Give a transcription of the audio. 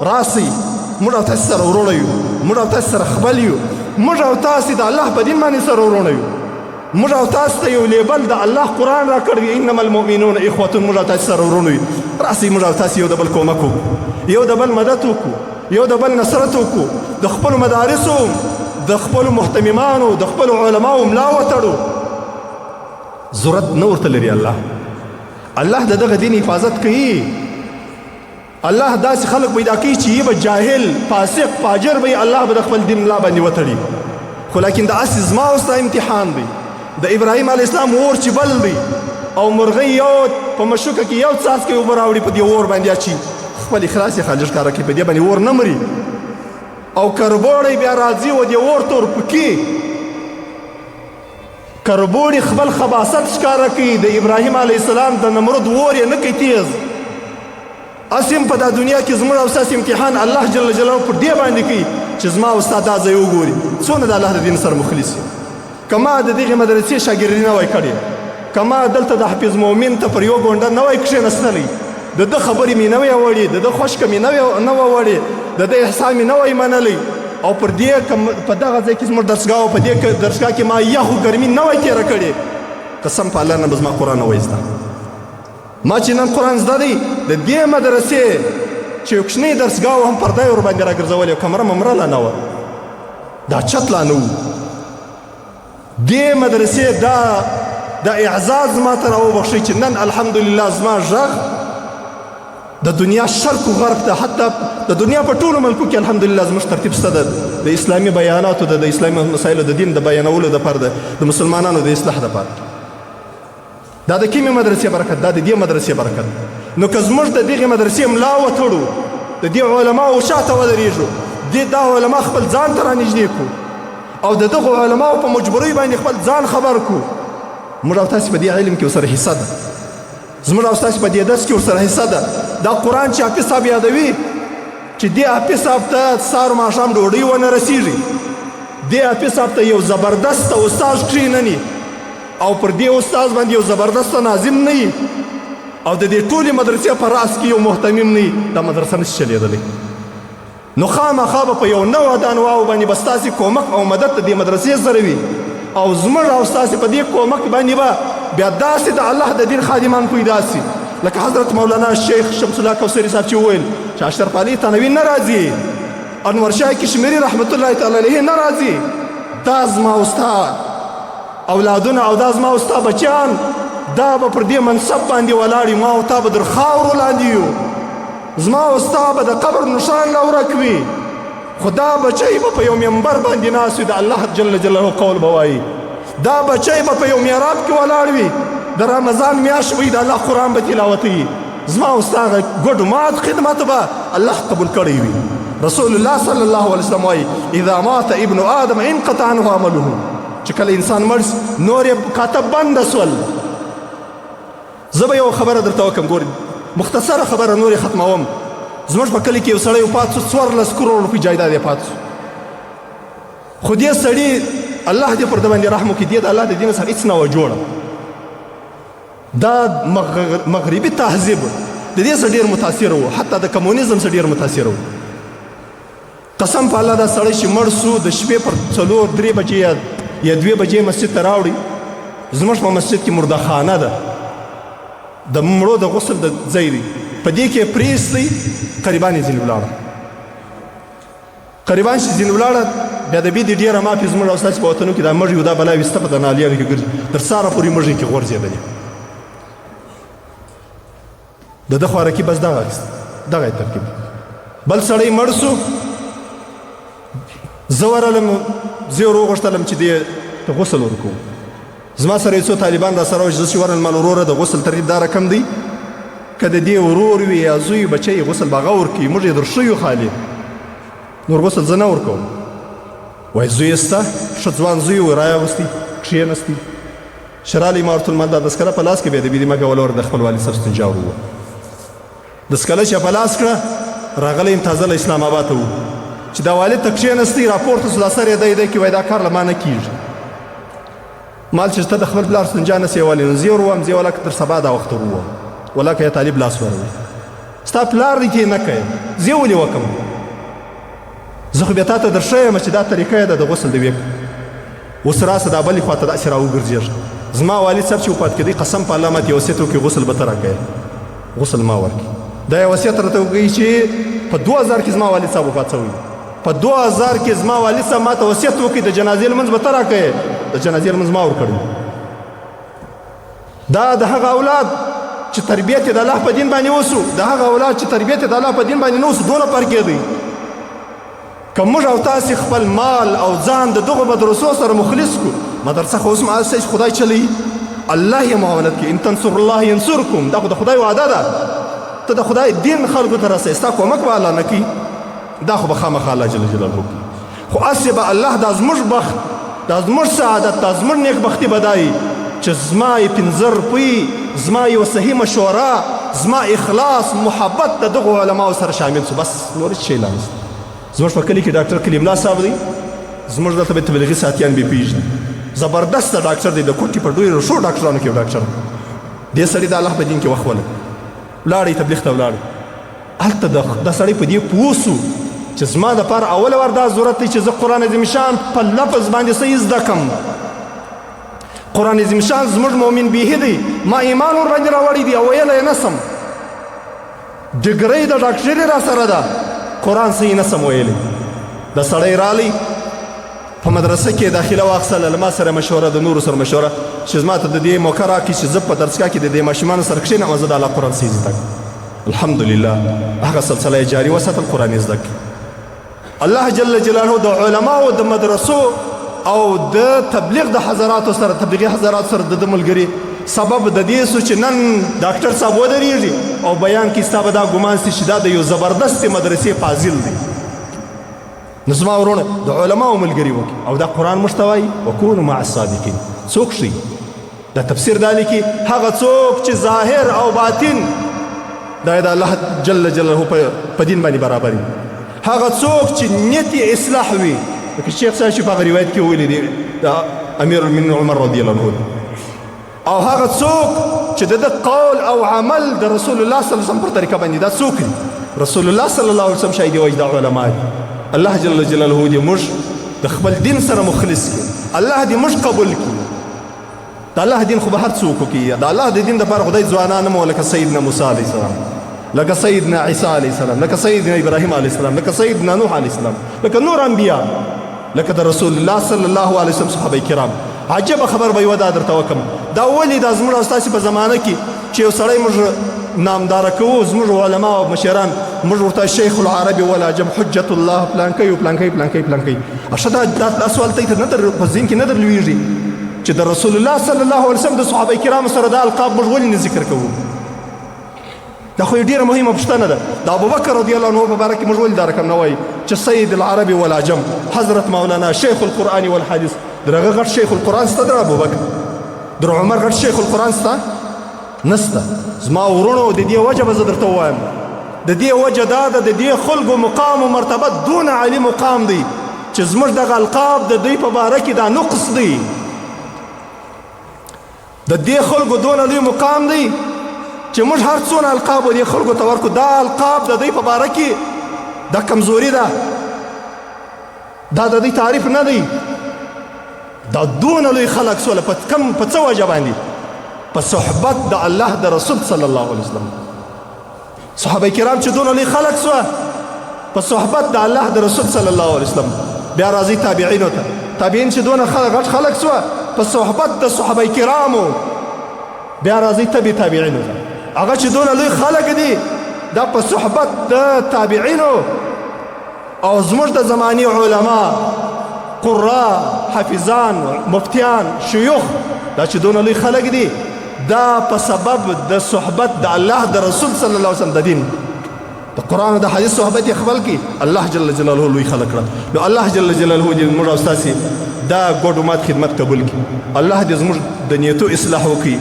راسئ موږ او تاسې سره وروڼه یو موږ او تاسې سره خپل یو موږ او تاسې د الله په دین باندې سره وروڼه یو موږ او تاسو ته یو لیبل د الله قرآن را کړی انما المؤمنون اخوة موږ او تاسې سره وروڼه یو راسئ موږ او تاسې یو د بل کومک وکړو یو د بل مدد وکړو یو د بل نصرت وکړو د خپلو مدارسو د خپلو محتممانو د خپلو علماو ملا وتړو ضرورت نه ورته لري الله د دغه دین حفاظت کوي الله داسې خلق پیدا کوي چې یې به جاهل فاسق فاجر به الله به د خپل دین ملا باندې وتړي خو لیکن د اسې زما او ستا امتحان دی د ابراهیم علیه السلام اور چې بل دی او مرغۍ یو په مشوکه کې یو څاڅکی اوبه راوړي په دې اور باندې اچي خپل اخلاص یې خالص ښکاره کوي په دې باندې اور نه مري او کربوړی بیا راځي و دې اور ته ورپکي کربوړي خپل خباثت ښکاره کوي د ابراهیم علیه السلام د نمرود اور یې نه کوي تیز اسیم په دا دنیا کې زموږ او ستاسې امتحان الله جل جلاله پر دې باندې کوي چې زما او ستا دا ځای وګوري څونه د الله د دین سره مخلص یې که ما د دغې مدرسې شاګردي نه وای کړې که ما دلته د حفیظ مومن ته پر یو ګونډه نه وای کښېنستلی د ده خبرې مې نه وی اورې د ده خوشکه مې نه وه وړې د ده احسان مې نه وای منلی او پر دې په دغه ځای کې زموږ درسګاه او په دې درسګاه کې ما یخو ګرمي نه وای تېره کړې قسم په الله نه به زما قرآن نه وای زده ما چې نن قرآن زده دی د دې مدرسې چې یو کوچنی درسګاه هم پرده یې ورباندې راګرځولې او کمره ممره لا نه وه دا چت لا نه و دې مدرسې دا اعزاز ما ته راوبخښئ چې نن الحمدلله زما غږ د دنیا شرق و غرب ته حتی د دنیا په ټولو ملکو کې الحمدلله زموږ ترتیب شته ده د اسلامي بیاناتو د اسلامي مسایلو د دین د بیانولو دپاره ده د مسلمانانو د اصلاح دپاره دا د کومې مدرسې برکت دا د دې مدرسې برکت نو که زموږ د دغې مدرسې ملا وتړو د دې علماو شاته ودرېږو دا علما خپل ځان ته رانږدې کړو او د دغو علماو په مجبورۍ باندې خپل ځان خبر کړو موږ او تاسې په دې علم کې ورسره حصه ده زموږ او ستاسې په دې درس کې ورسره حصه ده دا قرآن چې حافظ صاحب یادوي چې دې حافظ صاحب ته سهار ماښام ډوډۍ ونه رسېږي دې حافظ صاحب ته یو زبردسته استاد کښېنني او پر دې استاد باندې یو زبردسته ناظم نه وي او د دې ټولې مدرسې په راس کې یو محتمم نه وي دا مدرسه نشي چلېدلی نو خامخا به په یو نوع د انواعو باندې به ستاسې کومک او مدد د دې مدرسې سره وي او زموږ او ستاسې په دې کومک باندې به بیا داسې د الله د دین خادمان پیدا سي لکه حضرت مولانا شیخ شمس الله کوثري صاحب چې وویل چې اشرف علي تنوي نه راځي انور شاه کشمیري رحمت الله تعالی علیه نه راځي دا زما او ستا اولادونه او دا زما او ستا بچیان دا به پر دې منصب باندې ولاړ ما او تا به در خاورو لاندې یو زما او ستا به د قبر نشان لا ورک وي خو دا بچی به په یو منبر باندې ناست وي د الله جل جلاله قول به وایي دا بچی به په یو میراب کې ولاړ وي د رمضان میاشت وي د الله قرآن به تلاوتوي زما او ستا ګډ مات خدمت به الله قبول کړی وي رسول الله صلی الله علیه وسلم وایي اذا مات ابن آدم انقطع عنه عمله چې کله انسان مړ نور یې کاته بنده سول زه به یو خبره درته وکړم ګورې مختصره خبره نور یې ختموم زموږ په کلي کې یو سړی وفات سو 14 کروړ روپۍ جایداد یې پات سو خو دې سړي الله دې پر ده باندې رحم وکړي دې د الله د دین سره هېڅ نه وه جوړه دا مغربي تهذیب د دې سره ډېر متاثره و حتی د کمونیزم سره ډېر متاثره و قسم په الله دا سړی چې مړ سو د شپې پر 3 بجې یا 2 بجې مسجد ته راوړي زموږ په مسجد کې مردخانه ده د مړو د غسل د ځای دی په دې کې پرېږدئ قریبان یې ځینې ولاړه قریبان چې ځینې ولاړه بیا د بېدې ډېره مافې زموږ او ستاسې په وطنو کې دا مړ یو دا بلا ویسته په د نالیانو کې ګرځي تر ساره پورې مړ کې غورځېدلې د ده خوارکي بس دغه ترکیب بل سړی مړ سو زه ورغلم زه یې وروغوښتلم چې دې ته غسل ورکوم زما سره یو څو طالبان را سره وه چې زه چې ورغلم ما وروره د غسل ترتیب دا رقم دی که د دې ورور وي یا زوی بچی غسل به هغه ورکوي موږ یې در ښیو خالي نور غسل زه نه ورکوم وایي زوی سته ښه ځوان زوی و رااغوستی کښېنستی شرالی مارت المال دا دسکله په لاس کې بیا د بېدې مګه ولور د خپل والد سره ستنجا وروه دسکله چې په لاس کړه راغلی یم تازه له اسلام آباد ته و چې دا والد ته کښېنستی راپورته سو دا سر یې دی کې وایي دا کار له ما نه کېږي مال چې ته د خپل پلار ستنجا نسې ولی نو زه یې وروم زه یې ولاکه تر سبا دا وخت وروم ولاکه یا طالب لاس وروي ستا پلار دی چې نه کوې زه ولې وکړم زه خو بیا تا ته در ښه یم چې دا طریقه یې ده د غسل د ویک اوس راسه دا بلې خوا ته داسې را وګرځېږه زما والد صاحب چې وفات کېدی قسم په الله ماته یو وصیت وکړي غسل به ته راکوې غسل ما ورکړي دا یو وصیت راته وکړي چې په 2000 کې زما والد صاحب وفات شوی په 2000 کې زما والد صاحب ما ته وصیت وکړي د جنازې لمونځ به ته راکوې د جنازې لمونځ ما ورکړی دا د هغه اولاد چې تربیت یې د الله په دین باندې وسو د هغه اولاد چې تربیت یې د الله په دین باندې نه وسو دونه فرق دی که موږ او تاسې خپل مال او ځان د دغو مدرسو سره مخلص کړو مدرسه خو اوس مؤسس خدای چلی الله یې معاونت کوي ان تنصر الله ینصرکم دا خو د خدای وعده ده ته د خدای دین خلکو ته رسوي ستا کومک به الله نه کوي دا خو به خامخا الله جل جلاله کوي خو هسې به الله دا زموږ بخت دا زموږ سعادت دا زموږ نیکبختي به دا وي چې زما یې 15 روپۍ زما یو صحیح مشوره زما اخلاص محبت د دغو علماو سره شامل شو بس نور هېڅ شی لا نشته زموږ په کلي کې ډاکټر کلیم الله صاحب دی زموږ دلته به تبلیغي ساتیان به پېژني زبردسته ډاکټر دی د کوټې په ډېرو ښو ډاکټرانو کې یو ډاکټر دې سړي د الله په دین کې وخت ولګ ولاړی تبلیغ ته ولاړی هلته دا سړی په دې پوه سو چې زما دپاره اوله ور دا ضرورت دی چې زه قرآن عظیم شان په لفظ باندې څه زده کړم قرآن عظیم شان زموږ مؤمن بیهي دی ما ایمان ورباندې راوړی دی او ویلی یې نسم ډګرۍ د ډاکټري را سره ده قرآن صحیح نسم ویلی د سړی رالی په مدرسه کې داخله واخیستله له ما سره مشوره د نورو سره مشوره چې زما ته د دې موقع راکړي چې زه په درسګاه کې د دې ماشومانو سره کښېنم زه د الله قرآن صحیح زده کړم الحمدلله هغه سلسله یې جاري وساتل قرآن یې زده کړي الله جل جلاله د علماو د مدرسو او د تبلیغ د حضراتو سره تبلیغي حضراتو سره د ملګري سبب د دې سو چې نن ډاکټر صاحب ودرېږي او بیان کې ستا به دا ګمان سي چې دا د یو زبردستې مدرسې فاضل دی نو زما ورونه د علماو ملګري وکړي او دا قرآن موږ ته وایي وکونو مع الصادقین څوک شي دا تفسیر دا لیکي هغه څوک چې ظاهر او باطن دا د الله جل جلاله په دین باندې برابر وي هغه څوک چې نیت یې اصلاح وي لکه شیخ صاحب چې په هغه روایت کې ویلي دی د امیر المؤمنین عمر رضی الله عنه او هغه څوک چې د قول او عمل د رسول الله صلی الله علیه وسلم پر طریقه باندې دا څوک دی رسول الله صلی الله علیه وسلم شاهد وایي دا علما دي الله جل جلاله دې موږ د خپل دین سره مخلص کړي الله دې موږ قبول کړي د الله دین خو به هر څوک کوي د الله د دین دپاره خدای ځوانان مو لکه سیدنا موسی علیه السلام لکه سیدنا عیسی علیه السلام لکه سیدنا ابراهیم علیه السلام لکه سیدنا نوح علیه السلام لکه نور انبیا لکه د رسول الله صلی الله علیه وسلم صحابه کرام عجبه خبر به یوه دا درته وکړم دا ولې دا زموږ او ستاسې په زمانه کې چې یو سړی موږ نامداره کوو زموږ علما او مشران موږ ورته شیخ العربي والعجم حجت الله پلانکی پلانکی پلانکی پلانکی اشته دا سوال ته نه در په ذهن کې نه درلویږي چې د رسول الله صلی الله علیه وسلم د صحابه کرامو سره دا القاب موږ ولې نه ذکر کوو دا خو ډیره مهمه پوښتنه ده د ابوبکر رضی الله عنه په باره کې موږ ولې دا رقم نه وایي چې سید العربي والعجم حضرت مولانا شیخ القرآن والحدیث در هغه غټ شیخ القرآن شته در ابوبکر در عمر غټ شیخ القرآن شته نسته زما ورونو د دې وجه به زه درته ووایم د دې وجه دا ده د دې خلکو مقام و مرتبه دون عالي مقام دی چې زموږ دغه القاب د دوی په باره کې دا نقص دی د دې خلکو دونه لوی مقام دی چې موږ هر څونه القاب و دې خلکو ته ورکړو دا القاب د دوی په باره کې دا کمزوري ده دا د دوی تعریف نه دی دا دونه لوی خلک سوله په څه وجه باندې په صحبت د الله د رسول صلی الله علیه وسلم صحابه کرام چې دونه لوی خلک سوه په صحبت د الله د رسول صلی الله علیه وسلم بیا راځي تابعینو ته تابعین چې دونه غټ خلک سوه په صحبت د صحابه کرامو بیا راځي تابعینو ته هغه چې دونه لوی خلک دي دا په صحبت د تابعینو او زموږ د زماني علما قراء حافظان مفتیان شیوخ دا چې دونه لوی خلک دي دا په سبب د صحبت د الله د رسول صلی الله علیه وسلم د دین د قرآن او د حدیث صحبت یې خپل کړي الله جل جلاله لوی خلق کړه نو الله جل جلاله دې موږ او ستاسې دا ګډ امت خدمت قبول کړي الله دې زموږ د نیتو اصلاح وکړي